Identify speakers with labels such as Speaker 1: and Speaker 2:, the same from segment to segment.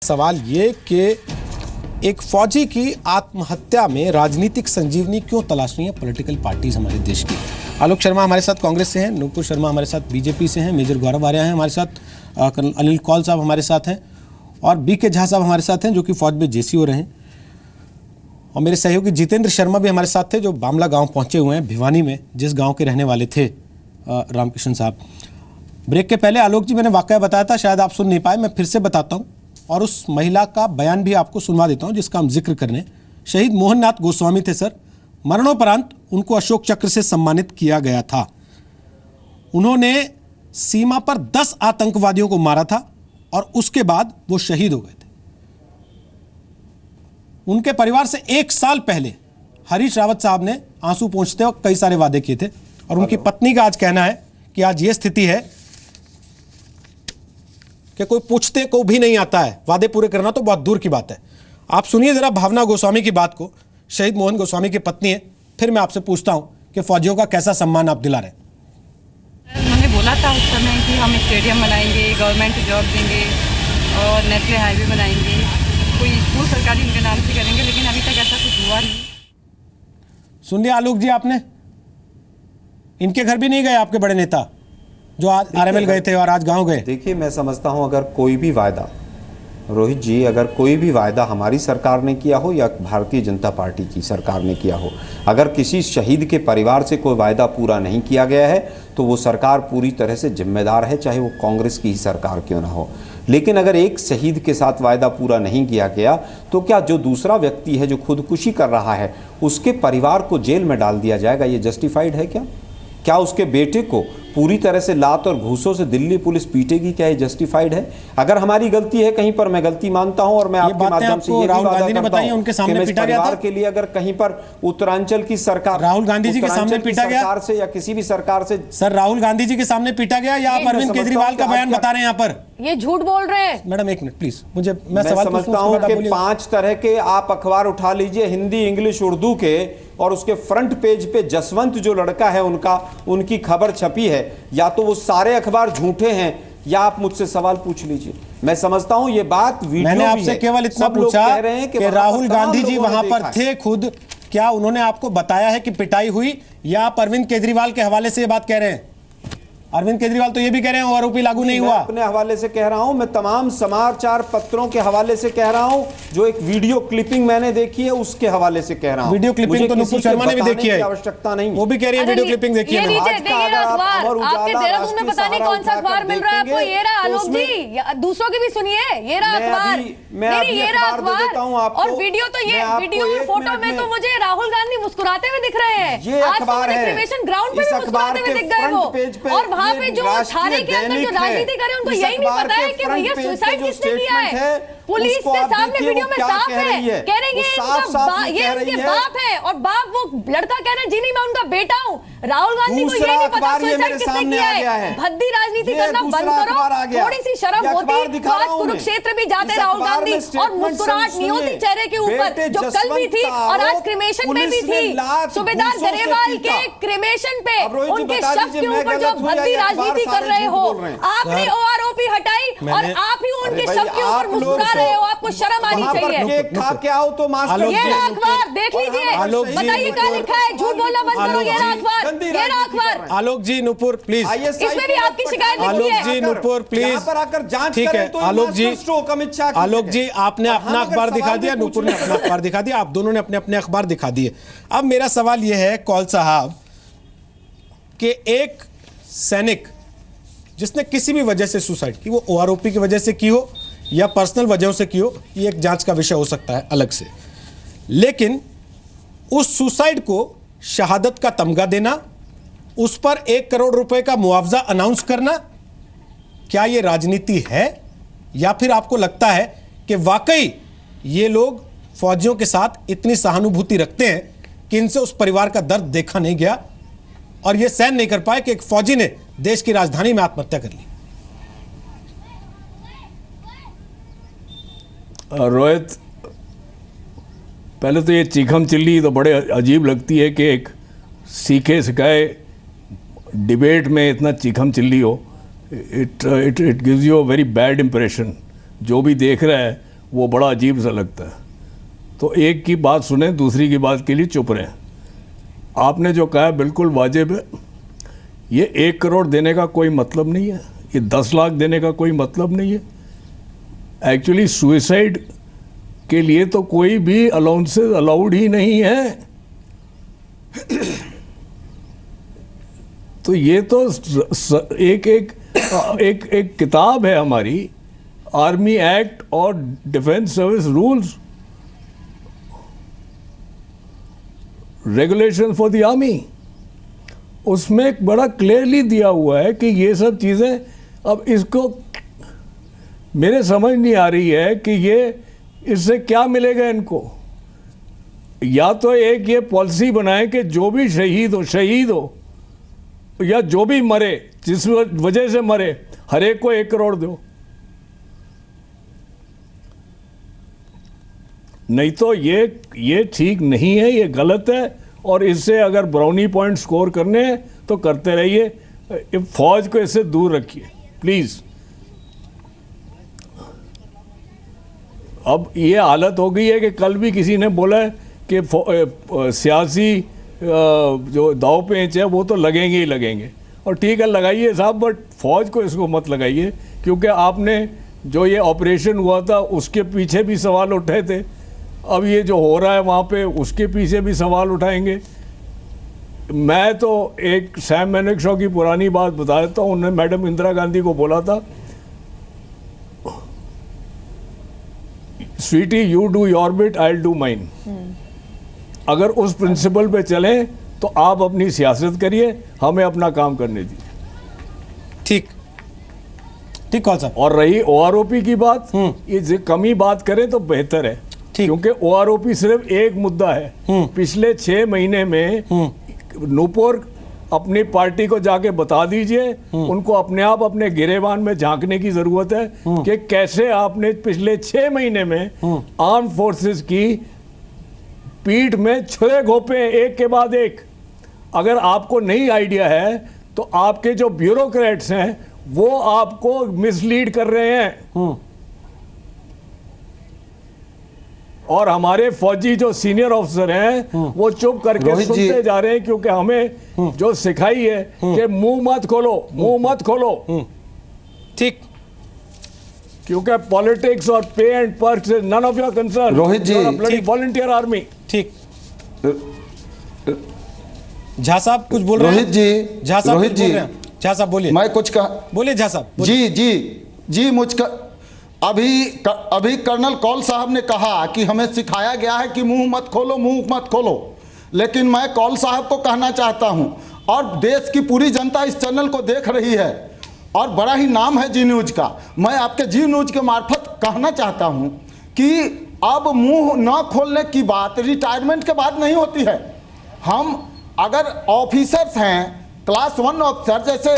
Speaker 1: सवाल ये कि एक फौजी की आत्महत्या में राजनीतिक संजीवनी क्यों तलाशनी है पॉलिटिकल पार्टीज हमारे देश की। आलोक शर्मा हमारे साथ कांग्रेस से हैं, नुपुर शर्मा हमारे साथ बीजेपी से हैं, मेजर गौरव आर्या हैं हमारे साथ, कर्नल अनिल कौल साहब हमारे साथ हैं और बीके झा साहब हमारे साथ हैं जो कि फौज में जेसी हो रहे हैं। और मेरे सहयोगी जितेंद्र शर्मा भी हमारे साथ थे जो बामला गाँव पहुँचे हुए हैं भिवानी में, जिस गाँव के रहने वाले थे रामकृष्ण साहब। ब्रेक के पहले आलोक जी मैंने वाकया बताया था, शायद आप सुन नहीं पाए, मैं फिर से बताता हूँ और उस महिला का बयान भी आपको सुनवा देता हूँ जिसका हम जिक्र करने। शहीद मोहन नाथ गोस्वामी थे सर, मरणोपरांत उनको अशोक चक्र से सम्मानित किया गया था। उन्होंने सीमा पर 10 आतंकवादियों को मारा था और उसके बाद वो शहीद हो गए थे। उनके परिवार से 1 साल पहले हरीश रावत साहब ने आंसू पोंछते वक्त कई सारे वादे किए थे और उनकी पत्नी का आज कहना है कि आज ये स्थिति है कि कोई पूछते को भी नहीं आता है, वादे पूरे करना तो बहुत दूर की बात है। आप सुनिए जरा भावना गोस्वामी की बात को, शहीद मोहन गोस्वामी की पत्नी है, फिर मैं आपसे पूछता हूं कि फौजियों का कैसा सम्मान आप दिला रहे हैं।
Speaker 2: उन्होंने बोला था उस समय कि हम स्टेडियम बनाएंगे, गवर्नमेंट जॉब देंगे और नेशनल हाईवे बनाएंगे, कोई स्कूल सरकारी उनके नाम से करेंगे, लेकिन अभी तक ऐसा कुछ हुआ नहीं।
Speaker 1: सुन लिया आलोक जी आपने, इनके घर भी नहीं गए आपके बड़े नेता जो आज आरएमएल गए थे और आज गांव गए।
Speaker 3: देखिए, मैं समझता हूं अगर कोई भी वायदा, रोहित जी, अगर कोई भी वायदा हमारी सरकार ने किया हो या भारतीय जनता पार्टी की सरकार ने किया हो, अगर किसी शहीद के परिवार से कोई वायदा पूरा नहीं किया गया है तो वो सरकार पूरी तरह से जिम्मेदार है, चाहे वो कांग्रेस की ही सरकार क्यों ना हो। लेकिन अगर एक शहीद के साथ वायदा पूरा नहीं किया गया तो क्या जो दूसरा व्यक्ति है जो खुदकुशी कर रहा है उसके परिवार को जेल में डाल दिया जाएगा? ये जस्टिफाइड है क्या? क्या उसके बेटे को पूरी तरह से लात और घूसों से दिल्ली पुलिस पीटेगी? क्या ये जस्टिफाइड है? अगर हमारी गलती है कहीं पर, मैं गलती मानता हूं और मैं आपके माध्यम से ये
Speaker 1: राहुल गांधी ने बताई उनके सामने पीटा गया था
Speaker 3: के लिए अगर कहीं पर उत्तरांचल की सरकार,
Speaker 1: राहुल गांधी जी के सामने पीटा गया
Speaker 3: सरकार से या किसी भी सरकार से,
Speaker 1: सर राहुल गांधी जी के सामने पीटा गया या आप अरविंद केजरीवाल का बयान बता रहे हैं यहाँ पर?
Speaker 2: ये झूठ बोल रहे हैं।
Speaker 1: मैडम एक मिनट प्लीज, मुझे मैं
Speaker 3: समझता हूं कि 5 तरह के आप अखबार उठा लीजिए, हिंदी, इंग्लिश, उर्दू के, और उसके फ्रंट पेज पे जसवंत जो लड़का है उनकी खबर छपी है। या तो वो सारे अखबार झूठे हैं या आप मुझसे सवाल पूछ लीजिए। मैं समझता हूं ये बात वीडियो
Speaker 1: मैंने आपसे केवल इतना पूछा कि राहुल गांधी जी वहां पर थे खुद, क्या उन्होंने आपको बताया है कि पिटाई हुई या आप अरविंद केजरीवाल के हवाले से ये बात कह रहे हैं? अरविंद केजरीवाल तो ये भी कह रहे हैं आरोपी लागू नहीं हुआ।
Speaker 3: अपने हवाले से कह रहा हूं, मैं तमाम समाचार पत्रों के हवाले से कह रहा हूं, जो एक वीडियो क्लिपिंग मैंने देखी है उसके हवाले से कह रहा हूं।
Speaker 1: वीडियो क्लिपिंग तो नुपुर शर्मा ने भी देखी है,
Speaker 3: आवश्यकता नहीं,
Speaker 1: वो भी कह रही है वीडियो क्लिपिंग देखी है।
Speaker 2: आपके देहरादून में पता नहीं कौन सा अखबार मिल रहा है आपको। ये रहा आलोक जी, दूसरों की भी सुनिए, ये रहा अखबार, ये रहा अखबार और वीडियो। तो ये वीडियो और फोटो में तो मुझे राहुल गांधी मुस्कुराते हुए दिख रहे हैं।
Speaker 3: ये अखबार है,
Speaker 2: ग्राउंड पे मुस्कुराते हुए दिख गए वो, और वहां पे जो थाने के अंदर जो राजनीति करे उनको यही नहीं पता है कि भैया सुसाइड किसने किया है। पुलिस के सामने वीडियो में साफ है, कह रहे हैं ये उनके बाप है और बाप, वो लड़का कह रहे हैं जी नहीं मैं उनका बेटा हूं। राहुल गांधी को ये नहीं पता सुसाइड किसने किया है। भद्दी राजनीति करना बंद करो, थोड़ी सी शर्म होती तो आज कुरुक्षेत्र भी जाते राहुल गांधी और मुस्कुराहट नहीं होती चेहरे के ऊपर, जो कल भी थी और आज क्रिमेशन में भी थी। सूबेदार गरेवाल के क्रिमेशन पे उनके शव के ऊपर जो भद्दी राजनीति कर रहे हो, आपने ओआरओपी हटाई और आप ही उनके शव के ऊपर मुस्कुरा रहे हो। आपको शर्म आनी चाहिए।
Speaker 3: खा के आओ तो
Speaker 2: ये अखबार देख लीजिए, बताइए क्या लिखा है, झूठ बोलना बंद करो। ये अखबार, ये अखबार।
Speaker 1: आलोक जी, नुपुर प्लीज,
Speaker 2: इसमें भी आपकी शिकायत लिखी है।
Speaker 1: आलोक जी, नुपुर प्लीज, ठीक है आलोक जी, आलोक जी आपने अपना अखबार दिखा दिया, नुपुर ने अपना अखबार दिखा दिया, आप दोनों ने अपने अपने अखबार दिखा दिए। अब मेरा सवाल यह है कौल साहब कि एक सैनिक जिसने किसी भी वजह से सुसाइड की, वो ओआरओपी की वजह से की हो या पर्सनल वजहों से की हो, ये एक जांच का विषय हो सकता है अलग से, लेकिन उस सुसाइड को शहादत का तमगा देना, उस पर 1 करोड़ रुपए का मुआवजा अनाउंस करना, क्या ये राजनीति है या फिर आपको लगता है कि वाकई ये लोग फौजियों के साथ इतनी सहानुभूति रखते हैं कि इनसे उस परिवार का दर्द देखा नहीं गया और ये सहन नहीं कर पाए कि एक फौजी ने देश की राजधानी में आत्महत्या कर ली?
Speaker 4: रोहित, पहले तो ये चीखम चिल्ली तो बड़े अजीब लगती है कि एक सीखे सिखाए डिबेट में इतना चीखम चिल्ली हो। It gives you a very bad impression. जो भी देख रहा है वो बड़ा अजीब सा लगता है। तो एक की बात सुने, दूसरी की बात के लिए चुप रहें। आपने जो कहा बिल्कुल वाजिब है। ये 1 करोड़ देने का कोई मतलब नहीं है, ये 10 लाख देने का कोई मतलब नहीं है। एक्चुअली सुसाइड के लिए तो कोई भी अलाउंसेस अलाउड ही नहीं है। तो ये तो एक किताब है हमारी, आर्मी एक्ट और defence service rules, regulation for the army. उसमें एक बड़ा क्लियरली दिया हुआ है कि ये सब चीज़ें, अब इसको मेरे समझ नहीं आ रही है कि ये इससे क्या मिलेगा इनको। या तो एक ये पॉलिसी बनाए कि जो भी शहीद हो या जो भी मरे, जिस वजह से मरे, हर एक को 1 करोड़ दो। नहीं तो ये ठीक नहीं है, ये गलत है। और इससे अगर ब्राउनी पॉइंट स्कोर करने हैं तो करते रहिए। फौज को इससे दूर रखिए प्लीज। अब ये हालत हो गई है कि कल भी किसी ने बोला है कि सियासी जो दाव पेंच है वो तो लगेंगे ही लगेंगे। और ठीक है, लगाइए साहब, बट फौज को इसको मत लगाइए, क्योंकि आपने जो ये ऑपरेशन हुआ था उसके पीछे भी सवाल उठाए थे। अब ये जो हो रहा है वहाँ पे उसके पीछे भी सवाल उठाएंगे। मैं तो एक सैम मैनेकशॉ की पुरानी बात बता देता हूँ। उन्होंने मैडम इंदिरा गांधी को बोला था, sweetie you do your bit, I will do mine. अगर उस प्रिंसिपल पे चलें तो आप अपनी सियासत करिए, हमें अपना काम करने दीजिए।
Speaker 1: ठीक कौन सा।
Speaker 4: और रही ओआरओपी की बात, ये कम ही बात करें तो बेहतर है, क्योंकि ओआरओपी सिर्फ एक मुद्दा है। पिछले 6 महीने में नूपुर अपनी पार्टी को जाके बता दीजिए, उनको अपने आप अपने गिरेबान में झांकने की जरूरत है कि कैसे आपने पिछले 6 महीने में आर्म फोर्सेस की पीठ में छुरे घोंपे एक के बाद एक। अगर आपको नहीं आइडिया है तो आपके जो ब्यूरोक्रेट्स हैं वो आपको मिसलीड कर रहे हैं। और हमारे फौजी जो सीनियर ऑफिसर हैं वो चुप करके सुनते जा रहे हैं, क्योंकि हमें जो सिखाई है कि मुंह मत खोलो।
Speaker 1: ठीक,
Speaker 4: क्योंकि पॉलिटिक्स और pay and perks is none of your concern.
Speaker 5: Rohit ji,
Speaker 4: volunteer army.
Speaker 1: ठीक। झा साहब कुछ बोल रहे हैं।
Speaker 5: रोहित जी,
Speaker 1: झा साहब बोलिए।
Speaker 5: मैं कुछ
Speaker 1: बोलिए झा साहब।
Speaker 5: जी मुझका अभी कर्नल कौल साहब ने कहा कि हमें सिखाया गया है कि मुंह मत खोलो। लेकिन मैं कौल साहब को कहना चाहता हूं, और देश की पूरी जनता इस चैनल को देख रही है और बड़ा ही नाम है जी न्यूज का। मैं आपके जी न्यूज के मार्फत कहना चाहता हूं कि अब मुंह न खोलने की बात रिटायरमेंट के बाद नहीं होती है। हम अगर ऑफिसर्स हैं, क्लास 1 ऑफिसर जैसे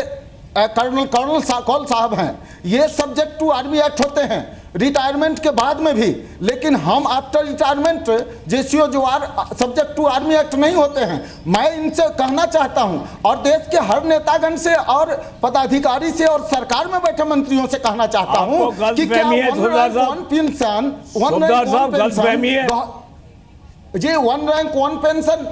Speaker 5: कर्नल कौल साहब हैं, ये सब्जेक्ट टू आर्मी एक्ट होते हैं रिटायरमेंट के बाद में भी। लेकिन हम after retirement JCO OR subject to army act नहीं होते हैं। मैं इनसे कहना चाहता हूं, और देश के हर नेतागण से और पदाधिकारी से और सरकार में बैठे मंत्रियों से कहना चाहता हूं कि क्या वन रैंक वन पेंशन जी, वन रैंक वन पेंशन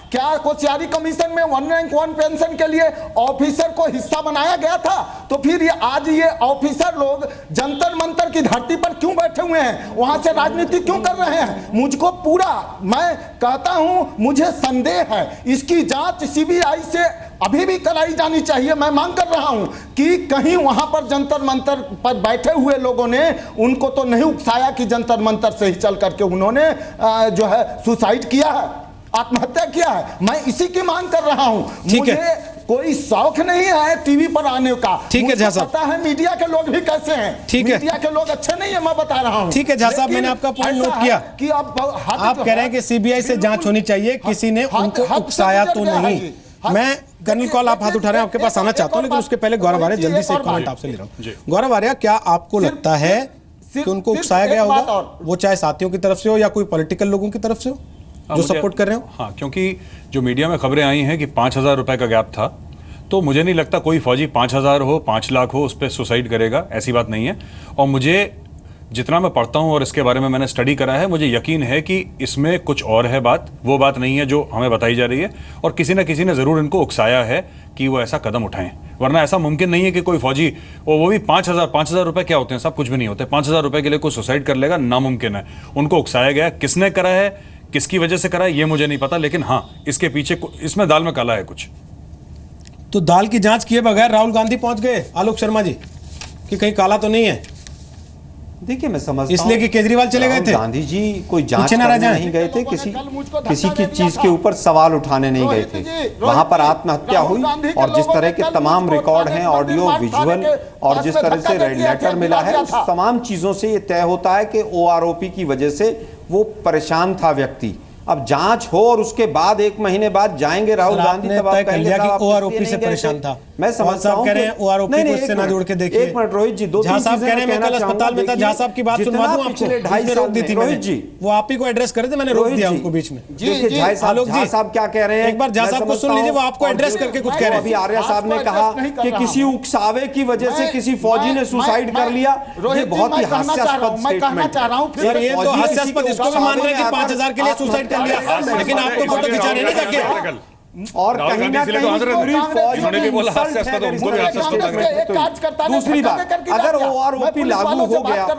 Speaker 5: क्या क्या कोश्यारी कमीशन में 1 रैंक 1 पेंशन के लिए ऑफिसर को हिस्सा बनाया गया था? तो फिर ये आज ये ऑफिसर लोग जंतर मंतर की धरती पर क्यों बैठे हुए हैं, वहां से राजनीति क्यों कर रहे हैं? मुझको पूरा, मैं कहता हूं, मुझे संदेह है। इसकी जांच सीबीआई से अभी भी कराई जानी चाहिए। मैं मांग कर रहा हूं कि कहीं वहां पर जंतर मंतर पर बैठे हुए लोगों ने उनको तो नहीं उकसाया कि जंतर मंतर से ही चल करके उन्होंने जो है सुसाइड किया है, आत्महत्या किया है। मैं इसी की मांग कर रहा हूं। मुझे कोई शौक नहीं है टीवी पर आने का।
Speaker 1: ठीक है झा साहब,
Speaker 5: पता है मीडिया के लोग भी कैसे हैं।
Speaker 1: ठीक है,
Speaker 5: मीडिया के लोग अच्छे नहीं है, मैं बता रहा हूं।
Speaker 1: ठीक है झा साहब, मैंने आपका पॉइंट नोट किया
Speaker 5: कि आप
Speaker 1: कह रहे हैं कि सीबीआई से जांच होनी चाहिए, किसी ने उनको उकसाया तो नहीं। मैं कर्नल कौल, आप हाथ उठा रहे हैं, आपके पास आना चाहता हूं, लेकिन उसके पहले गौरव आर्या, जल्दी से एक कमेंट आपसे ले रहा हूं। गौरव आर्या, क्या आपको लगता है कि उनको उकसाया गया होगा, वो चाहे साथियों की तरफ से हो या कोई पॉलिटिकल लोगों की तरफ से हो जो सपोर्ट कर रहे हो?
Speaker 6: हाँ, क्योंकि जो मीडिया में खबरें आई हैं कि 5,000 रुपए का गैप था, तो मुझे नहीं लगता कोई फौजी 5,000 हो 5 लाख हो उस पर सुसाइड करेगा, ऐसी बात नहीं है। और मुझे जितना मैं पढ़ता हूं और इसके बारे में मैंने स्टडी करा है, मुझे यकीन है कि इसमें कुछ और है बात, वो बात नहीं है जो हमें बताई जा रही है, और किसी ना किसी ने ज़रूर इनको उकसाया है कि वो ऐसा कदम उठाएं, वरना ऐसा मुमकिन नहीं है कि कोई फौजी, वो भी 5,000 रुपए क्या होते हैं, सब कुछ भी नहीं होते, 5,000 रुपए के लिए कोई सुसाइड कर लेगा, नामुमकिन है। उनको उकसाया गया, किसने करा है, किसकी वजह से करा है, ये मुझे नहीं पता, लेकिन हाँ इसके पीछे इसमें दाल में काला है कुछ।
Speaker 1: तो दाल की जांच किए बगैर राहुल गांधी पहुंच गए आलोक शर्मा जी कि कहीं काला तो नहीं है?
Speaker 3: देखिए मैं समझता हूं
Speaker 1: इसलिए कि केजरीवाल चले गए थे,
Speaker 3: गांधी जी कोई जांच करने नहीं गए थे, किसी की चीज के ऊपर सवाल उठाने नहीं गए थे। वहां पर आत्महत्या हुई और जिस तरह के तमाम रिकॉर्ड हैं, ऑडियो विजुअल, और जिस तरह से रेड लेटर मिला है, उस तमाम चीजों से ये तय होता है कि ओआरओपी की वजह से वो परेशान था व्यक्ति। अब जांच हो और उसके बाद 1 महीने बाद जाएंगे राहुल गांधी, तब आप कहेंगे
Speaker 1: कि ओआरओपी से परेशान था।
Speaker 3: मैं समझता हूं
Speaker 1: कह रहे हैं ओआरओपी को इससे ना जोड़ के देखिए।
Speaker 3: एक मिनट रोहित जी, 2-3
Speaker 1: साहब कह रहे हैं मैं कल अस्पताल में था, जहाँ साहब की बात सुनवा दूं आपको, इसमें रोक दी थी रोहित जी, वो आप ही को एड्रेस करे थे, मैंने रोक दिया उनको बीच में।
Speaker 3: आलोक जी साहब क्या कह रहे हैं,
Speaker 1: एक बार झा साहब को सुन लीजिए, वो आपको एड्रेस करके कुछ कह रहे हैं।
Speaker 3: अभी आर्या साहब ने कहा कि किसी उकसावे की वजह से किसी फौजी ने सुसाइड कर लिया, ये बहुत ही हास्यास्पद स्टेटमेंट है।
Speaker 1: सर ये तो हास्यास्पद, इसको भी मान रहे हैं कि 5,000 के लिए सुसाइड कर लिया, लेकिन आप तो फोटो खिंचा रहे नहीं जाके।
Speaker 3: और कहीं ना कहीं दूसरी बात, अगर ओआरओपी लागू हो गया तो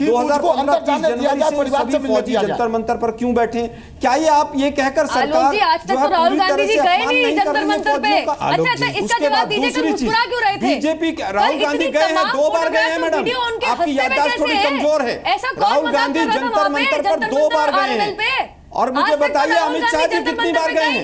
Speaker 3: 2015-20 फौजी जंतर मंतर पर क्यों बैठे? क्या ये आप ये कहकर सरकार
Speaker 2: आज तक तो राहुल गांधी जी गए नहीं जंतर मंतर पे? अच्छा इसका जवाब दीजिए कि मुस्कुरा क्यों रहे थे?
Speaker 3: बीजेपी राहुल गांधी गए हैं, 2 बार गए हैं मैडम, आपकी याददाश्त थोड़ी कमजोर है। राहुल गांधी जंतर मंतर पर 2 बार गए हैं। और मुझे बताइए अमित शाह जी कितनी बार गए हैं?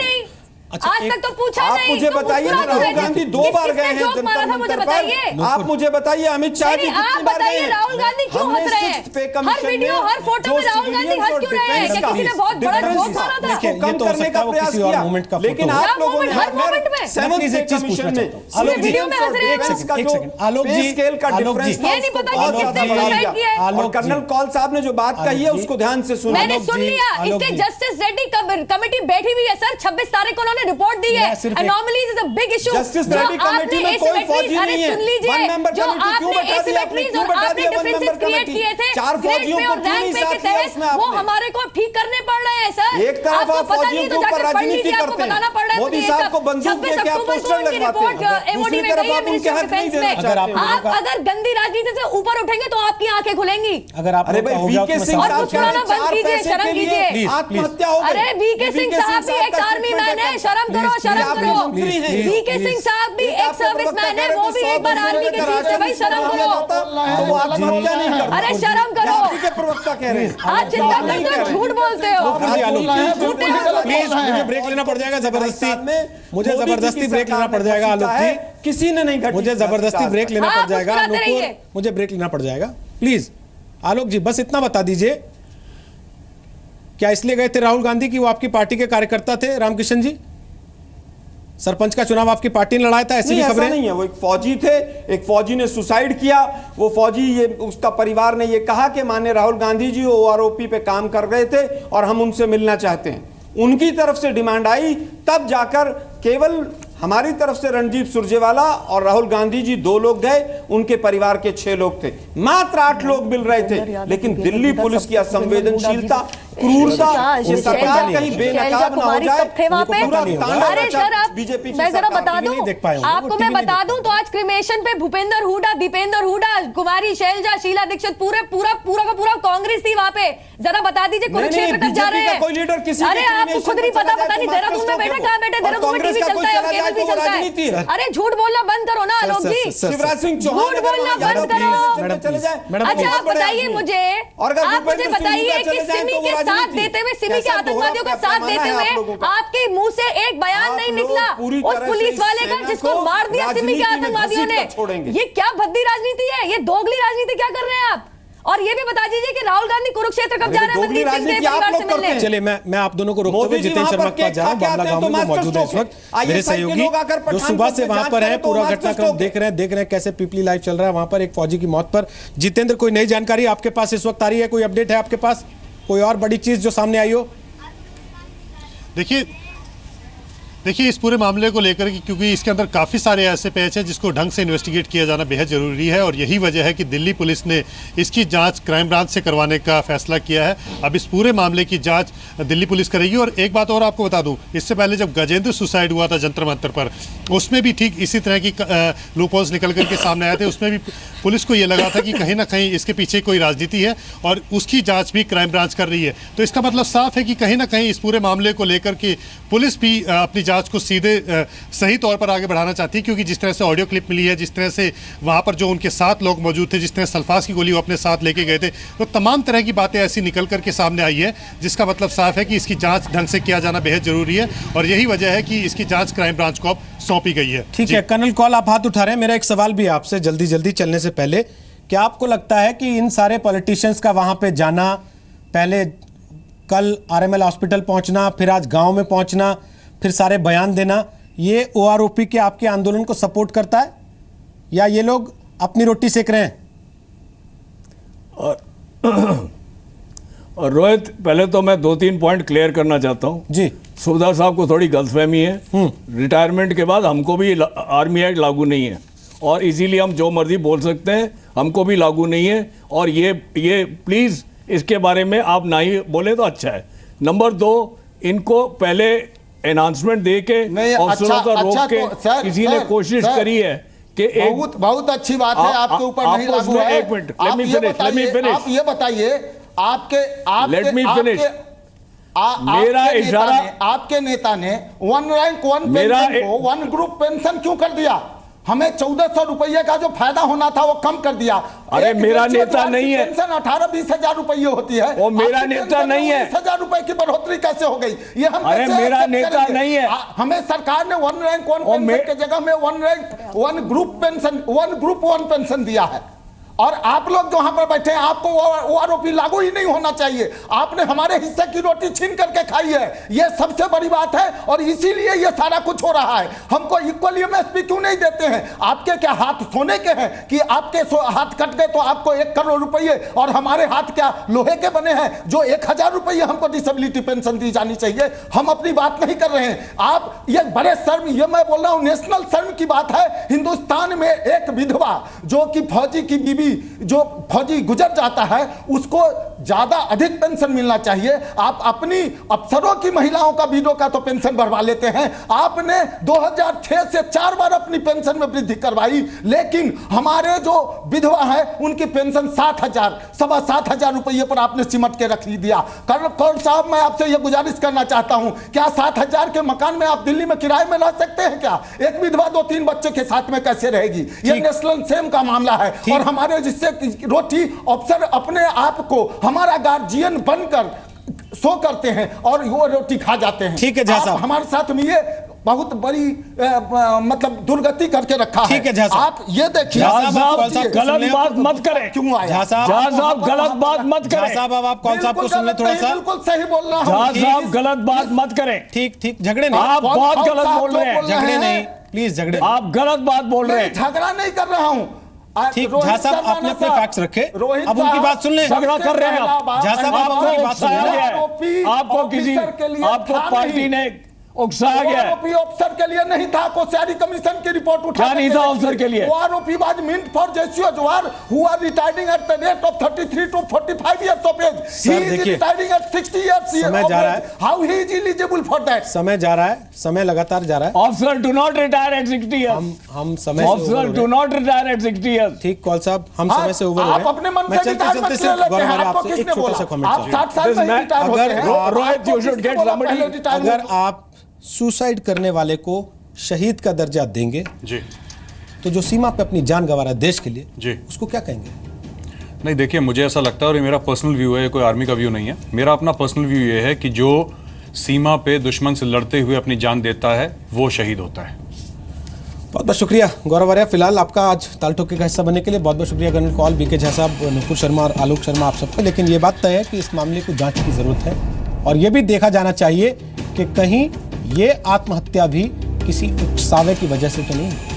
Speaker 1: अच्छा,
Speaker 2: आज तक तो पूछा
Speaker 3: आप
Speaker 2: नहीं।
Speaker 3: मुझे बताइए राहुल गांधी 2 बार गए हैं जंतर मंतर पर, आप मुझे बताइए अमित शाह जी कितनी बार गए हैं?
Speaker 2: राहुल गांधी क्यों हंस रहे हैं? हर वीडियो हर फोटो में राहुल गांधी हंस क्यों रहे हैं? किसी ने बहुत बड़ा झूठ मारा था,
Speaker 3: कम करने का प्रयास किया, लेकिन आप लोगों ने हर मोमेंट में 7th पे कमीशन में
Speaker 2: आलोक वीडियो में हंस रहे हैं।
Speaker 1: एक सेकंड आलोक जी,
Speaker 3: स्केल का डिफरेंस
Speaker 2: ये नहीं पता कि किसने सुसाइड किया है।
Speaker 3: और कर्नल कौल साहब ने जो बात कही है उसको ध्यान से सुनिए।
Speaker 2: मैंने सुन लिया, इसके जस्टिस रेड्डी कमेटी बैठी हुई है सर, 26 तारीख को उन्होंने रिपोर्ट दी है। Anomalies is a big issue।
Speaker 3: Justice Reddy committee में कोई फौजी नहीं है।
Speaker 2: सुन लीजिए, जो आपने एसिमेट्रीज और आपने डिफरेंसेस क्रिएट किए थे
Speaker 3: 4 फौजियों को क्यों नहीं साथ लिया उसमें आपने?
Speaker 2: वो हमारे को ठीक करने पड़ रहे हैं सर।
Speaker 3: एक तरफ आप फौजियों के ऊपर राजनीति करते हैं, मोदी साहब को बंदूक में क्या पोस्टर लगवाते हैं, दूसरी तरफ आप उनके हक नहीं देना चाहते हैं।
Speaker 2: आप अगर गंदी राजनीति से ऊपर उठेंगे तो आपकी आंखें खुलेंगी।
Speaker 1: अगर आप
Speaker 3: अरे भाई वीके सिंह
Speaker 2: और
Speaker 3: साहब
Speaker 2: मुस्कुराना बंद कीजिए, शर्म कीजिए।
Speaker 3: आत्महत्या हो गई।
Speaker 2: अरे वीके सिंह साहब भी एक आर्मी मैन है, शर्म करो, शर्म करो। वीके सिंह साहब भी एक सर्विसमैन है, वो भी एक बार आर्मी के चीफ थे भाई, शर्म करो। अरे शर्म करो,
Speaker 3: प्रवक्ता कह रहे हैं
Speaker 2: आप चिंता करते हो, झूठ बोलते हो।
Speaker 1: प्लीज मुझे ब्रेक लेना पड़ जाएगा जबरदस्ती, मुझे जबरदस्ती ब्रेक लेना पड़ जाएगा आलोक जी,
Speaker 3: किसी ने नहीं,
Speaker 1: मुझे जबरदस्ती ब्रेक लेना पड़ जाएगा।
Speaker 2: मुस्कुराते रहिए।
Speaker 1: मुझे ब्रेक लेना पड़ जाएगा प्लीज। आलोक जी बस इतना बता दीजिए, क्या इसलिए गए थे राहुल गांधी कि वो आपकी पार्टी के कार्यकर्ता थे? रामकिशन जी, सरपंच का चुनाव आपकी पार्टी ने लड़ाया था, ऐसी खबरें
Speaker 3: नहीं है। वो एक फौजी थे, एक फौजी ने सुसाइड किया, वो फौजी, ये उसका परिवार ने ये कहा कि माननीय राहुल गांधी जी ओआरओपी पे काम कर रहे थे और हम उनसे मिलना चाहते हैं। उनकी तरफ से डिमांड आई, तब जाकर केवल हमारी तरफ से रणदीप सुरजेवाला और राहुल गांधी जी 2 लोग गए, उनके परिवार के 6 लोग थे, मात्र 8 लोग मिल रहे थे। लेकिन दिल्ली पुलिस की असंवेदनशीलता, क्रूरता, सरकार कहीं बेनकाब ना हो जाए,
Speaker 2: अरे सर आप
Speaker 3: बीजेपी
Speaker 2: मैं जरा बता दूं आपको, मैं बता दूं तो आज क्रिमेशन पे भूपेंद्र हुडा, दीपेंद्र हुडा, कुमारी शैलजा, शीला दीक्षित, पूरा का पूरा कांग्रेस थी वहां पे। जरा बता दीजिए कुरुक्षेत्र तक जा रहे हैं। अरे आपको खुद नहीं पता नहीं, देहरादून में बैठे, कहाँ बैठे? देहरादून में टीवी चलता है, केबल भी चलता है। अरे झूठ बोलना बंद करो ना आलोक जी,
Speaker 3: शिवराज सिंह चौहान
Speaker 2: झूठ बोलना बंद करो। अच्छा आप बताइए मुझे, आप मुझे बताइए कि सिमी के साथ देते हुए, सिमी के आतंकवादियों का साथ देते हुए आपके मुंह से एक बयान नहीं निकला उस पुलिस वाले का जिसको मार दिया सिमी के आतंकवादियों ने। ये क्या भद्दी राजनीति है, ये दोगली राजनीति क्या कर रहे हैं आप? और ये भी बता दीजिए कि राहुल गांधी कुरुक्षेत्र कब जा रहे हैं मनदीप सिंह के परिवार से मिलने?
Speaker 1: चलिए मैं आप दोनों को रोकते हुए जितेंद्र शर्मा के पास जा रहा हूं। बाबला गांव में मौजूद है इस वक्त मेरे सहयोगी जो सुबह से वहां पर है, पूरा घटनाक्रम देख रहे हैं कैसे पीपली लाइव चल रहा है वहां पर एक फौजी की मौत पर। जितेंद्र, कोई नई जानकारी आपके पास इस वक्त आ रही है? कोई अपडेट है आपके पास? कोई और बड़ी चीज जो सामने आई हो?
Speaker 7: देखिए, इस पूरे मामले को लेकर क्योंकि इसके अंदर काफ़ी सारे ऐसे पैच हैं जिसको ढंग से इन्वेस्टिगेट किया जाना बेहद ज़रूरी है, और यही वजह है कि दिल्ली पुलिस ने इसकी जांच क्राइम ब्रांच से करवाने का फैसला किया है। अब इस पूरे मामले की जांच दिल्ली पुलिस करेगी। और एक बात और आपको बता दूं, इससे पहले जब गजेंद्र सुसाइड हुआ था जंतर मंतर पर, उसमें भी ठीक इसी तरह की लूपहोल्स निकल करके सामने आए थे। उसमें भी पुलिस को ये लगा था कि कहीं ना कहीं इसके पीछे कोई राजनीति है, और उसकी जाँच भी क्राइम ब्रांच कर रही है। तो इसका मतलब साफ है कि कहीं ना कहीं इस पूरे मामले को लेकर के पुलिस भी अपनी जांच को सीधे सही तौर पर आगे बढ़ाना चाहती है, क्योंकि जिस तरह से ऑडियो क्लिप मिली है, जिस तरह से वहां पर जो उनके साथ लोग मौजूद थे, जिस तरह सल्फास की गोली वो अपने साथ लेके गए थे, तो तमाम तरह की बातें ऐसी निकल करके सामने आई है, जिसका मतलब साफ है कि इसकी जांच ढंग से किया जाना बेहद जरूरी है, और यही वजह है कि इसकी जांच क्राइम ब्रांच को अब सौंपी गई है।
Speaker 1: ठीक है कर्नल कौल, आप हाथ उठा रहे हैं। मेरा एक सवाल भी आपसे जल्दी जल्दी चलने से पहले, क्या आपको लगता है कि इन सारे पॉलिटिशियंस का वहां पे जाना, पहले कल आरएमएल हॉस्पिटल पहुंचना, फिर आज गांव में पहुंचना, फिर सारे बयान देना, ये ओआरओपी के आपके आंदोलन को सपोर्ट करता है, या ये लोग अपनी रोटी सेक रहे हैं?
Speaker 4: और रोहित, पहले तो मैं 2-3 पॉइंट क्लियर करना चाहता हूं
Speaker 1: जी।
Speaker 4: सुबेदार साहब को थोड़ी गलतफहमी है। रिटायरमेंट के बाद हमको भी आर्मी एक्ट लागू नहीं है, और इसीलिए हम जो मर्जी बोल सकते हैं, हमको भी लागू नहीं है। और ये प्लीज इसके बारे में आप ना ही बोले तो अच्छा है। नंबर 2, इनको पहले अनाउंसमेंट दे के अफसरों का रोक के किसी ने कोशिश करी है कि
Speaker 5: बहुत अच्छी बात है, आपके ऊपर नहीं लागू है।
Speaker 4: एक मिनट, लेट मी फिनिश।
Speaker 5: आप ये बताइए,
Speaker 4: लेट मी फिनिश। मेरा इशारा,
Speaker 5: आपके नेता ने 1 रैंक 1 पेंशन को 1 ग्रुप पेंशन क्यों कर दिया? हमें 1400 रुपये का जो फायदा होना था वो कम कर दिया।
Speaker 4: अरे मेरा नेता नहीं है,
Speaker 5: पेंशन 18-20 हजार रुपये होती है,
Speaker 4: वो मेरा नेता नहीं है।
Speaker 5: 20,000 रुपए की बढ़ोतरी कैसे हो गई? ये हम
Speaker 4: अरे मेरा नेता नहीं है।
Speaker 5: हमें सरकार ने 1 रैंक 1 पेंशन के जगह में 1 rank 1 group pension 1 group 1 pension दिया है। और आप लोग जो वहां पर बैठे हैं, आपको ओआरओपी लागू ही नहीं होना चाहिए। आपने हमारे हिस्से की रोटी छीन करके खाई है, ये सबसे बड़ी बात है, और इसीलिए ये सारा कुछ हो रहा है। हमको इक्वल एमएसपी क्यों नहीं देते हैं? आपके क्या हाथ सोने के हैं कि आपके हाथ कट गए तो आपको 1 करोड़ रुपये, और हमारे हाथ क्या लोहे के बने हैं जो 1000 रुपये हमको डिसेबिलिटी पेंशन दी जानी चाहिए? हम अपनी बात नहीं कर रहे हैं। आप ये बड़े शर्म, ये मैं बोल रहा हूं नेशनल शर्म की बात है। हिंदुस्तान में एक विधवा जो कि फौजी की बीवी, जो फौजी गुजर जाता है, उसको ज्यादा अधिक पेंशन मिलना चाहिए। आप अपनी अफसरों की महिलाओं का विडो का तो पेंशन बढ़वा लेते हैं। आपने 2006 से 4 बार अपनी पेंशन में वृद्धि करवाई, लेकिन हमारे जो विधवा है उनकी पेंशन 7,000 7,500 रुपये पर आपने सिमट के रख दिया। कर्नल कौल साहब, मैं आपसे यह गुजारिश करना चाहता हूं, क्या 7,000 के मकान में आप दिल्ली में किराए में रह सकते हैं क्या? एक विधवा 2-3 बच्चे के साथ में कैसे रहेगी? यह नेशनल शेम का मामला है। और हमारे जिससे रोटी अफसर अपने आप को हमारा गार्जियन बनकर सो करते हैं और वो रोटी खा जाते हैं।
Speaker 1: ठीक है झा साहब,
Speaker 5: हमारे साथ में ये बहुत बड़ी मतलब दुर्गति करके रखा है।
Speaker 1: ठीक है झा साहब,
Speaker 5: आप ये देखिए,
Speaker 4: गलत बात मत करें।
Speaker 5: क्यों आया?
Speaker 1: झा साहब
Speaker 4: गलत बात मत करें।
Speaker 1: झा साहब, अब आप कौल साहब को सुन ले थोड़ा सा।
Speaker 5: बिल्कुल सही बोल रहा हूं।
Speaker 4: झा साहब गलत बात मत करें।
Speaker 1: ठीक, झगड़े नहीं,
Speaker 4: आप बहुत गलत बोल रहे हैं।
Speaker 1: झगड़े नहीं, प्लीज झगड़े,
Speaker 4: आप गलत बात बोल रहे हैं।
Speaker 5: झगड़ा नहीं कर रहा हूं।
Speaker 1: ठीक, झा साहब आपने अपने फैक्ट्स रखे, अब उनकी बात सुन ले।
Speaker 4: झगड़ा कर रहे हैं आप।
Speaker 1: झा साहब आप उनकी बात सुन ले।
Speaker 4: आपको पार्टी ने उकसाया गया है।
Speaker 5: आरोपी अफसर के लिए नहीं था, कोश्यारी कमीशन की रिपोर्ट उठा।
Speaker 4: क्या नहीं था अफसर के लिए?
Speaker 5: आरोपी वाज मींट फॉर जेसीओ जवार who are retiring at the rate of 33 to 45 years of age. He is retiring at 60 years.
Speaker 1: समय जा रहा है।
Speaker 5: How he is eligible for that?
Speaker 1: समय जा रहा है, समय लगातार जा रहा है।
Speaker 4: Officer do not retire at 60 years.
Speaker 1: हम समय से
Speaker 4: officer do not retire at 60 years.
Speaker 1: ठीक कौल साहब, हम समय से ओवर हो रहे हैं।
Speaker 5: आप अपने मन से रिटायर मत ले लेते हैं। आपको किसने बोला? आप 60 साल में रिटायर होते हैं।
Speaker 4: Rohit, you should get somebody.
Speaker 1: अगर आप सुसाइड करने वाले को शहीद का दर्जा देंगे
Speaker 6: जी,
Speaker 1: तो जो सीमा पे अपनी जान गंवा रहा है देश के लिए
Speaker 6: जी,
Speaker 1: उसको क्या कहेंगे?
Speaker 6: नहीं देखिए, मुझे ऐसा लगता है, और ये मेरा पर्सनल व्यू है, कोई आर्मी का व्यू नहीं है, मेरा अपना पर्सनल व्यू ये है कि जो सीमा पे दुश्मन से लड़ते हुए अपनी जान देता है वो शहीद होता है।
Speaker 1: बहुत बहुत शुक्रिया गौरव आर्या, फिलहाल आपका आज ताल ठोके का हिस्सा बनने के लिए बहुत बहुत शुक्रिया। कर्नल कौल, बीके झा साहब, नुपुर शर्मा और आलोक शर्मा, आप सबको। लेकिन ये बात तय है कि इस मामले को जांच की जरूरत है, और ये भी देखा जाना चाहिए कि कहीं ये आत्महत्या भी किसी उकसावे की वजह से तो नहीं।